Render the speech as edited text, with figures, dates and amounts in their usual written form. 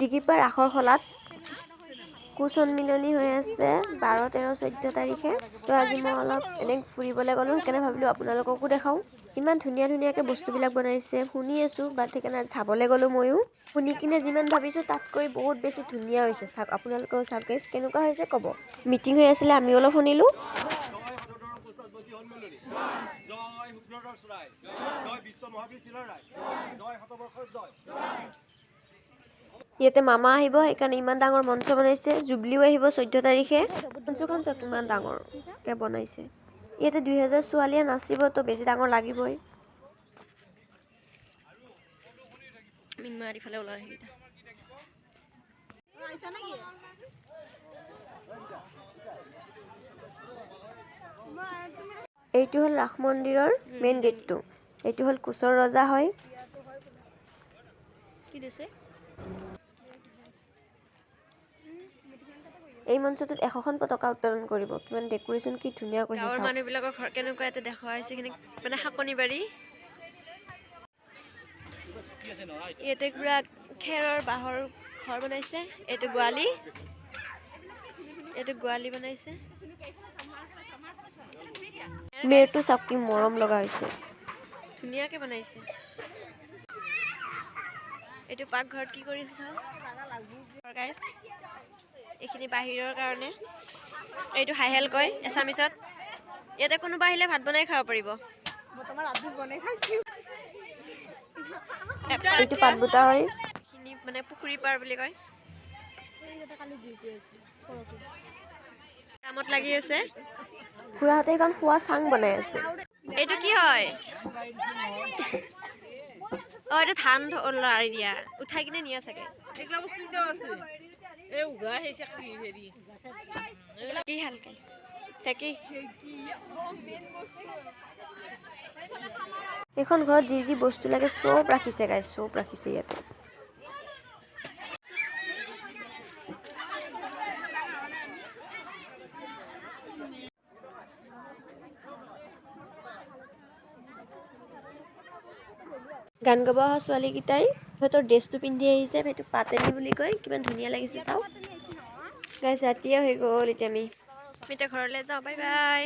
ডিগিৰপাৰ ৰাসৰ খলাত কুসন্মিলনী হৈ আছে 12, 13, 14 তাৰিখে। তো আজি মই অলপ এনে ফুৰিবলৈ গ'লোঁ, সেইকাৰণে ভাবিলোঁ আপোনালোককো দেখাওঁ। ইমান ধুনীয়া ধুনীয়াকৈ বস্তুবিলাক বনাইছে, শুনি আছোঁ বাট সেইকাৰণে চাবলৈ গ'লোঁ ময়ো। শুনি কিনে যিমান ভাবিছোঁ তাতকৈ বহুত বেছি ধুনীয়া হৈছে। চাওক আপোনালোকেও চাওক গাইছ, কেনেকুৱা হৈছে ক'ব। মিটিং হৈ আছিলে, আমি অলপ শুনিলোঁ। ইয়াতে মামা আহিব, সেইকাৰণে ইমান ডাঙৰ মঞ্চ বনাইছে। জুবলিও আহিব 14 তাৰিখে। মঞ্চখন চাওক কিমান ডাঙৰকৈ বনাইছে। ইয়াতে 2000 ছোৱালীয়ে নাচিব, তো বেছি ডাঙৰ লাগিবই। ইফালে ওলাই এইটো হ'ল ৰাস মন্দিৰৰ মেইন গেটটো। এইটো হ'ল কোচৰ ৰজা হয়। এই মঞ্চটোত 100খন পতাকা উত্তোলন কৰিব। কিমান ডেকোৰেশ্যন কি ধুনীয়া কৰিছে। গাঁৱৰ মানুহবিলাকৰ ঘৰ কেনেকুৱা ইয়াতে দেখুওৱা হৈছে, মানে শাকনি বাৰী। ইয়াতে পুৰা খেৰৰ বাঁহৰ ঘৰ বনাইছে। এইটো গোৱালি বনাইছে। মেৰটো চাওক কি মৰম লগা হৈছে, ধুনীয়াকে বনাইছে। এইটো পাকঘৰত কি কৰিছে চাওক। এইখিনি বাহিৰৰ কাৰণে। এইটো হাইহেল কয় এছামিছত। ইয়াতে কোনোবা আহিলে ভাত বনাই খাব পাৰিব। এইটো পাতবোতা হয়, এইখিনি মানে পুখুৰী পাৰ বুলি কয়। কামত লাগি আছে। খুৰাহঁতে এখন শোৱা চাং বনাই আছে। এইটো কি হয়? অ, এইটো ধান লাৰি দিয়া, উঠাই কিনে নিয়া চাগে। এইখন ঘৰত যি যি বস্তু লাগে চব ৰাখিছে গাইছ, চব ৰাখিছে ইয়াতে। গান গাব অহা ছোৱালীকেইটাই সিহঁতৰ ড্ৰেছটো পিন্ধি আহিছে, সেইটো পাতেনি বুলি কয়। কিমান ধুনীয়া লাগিছে চাওক গাইছ। ৰাতিয়ে হৈ গ'ল, এতিয়া আমি ঘৰলৈ যাওঁ। Bye bye.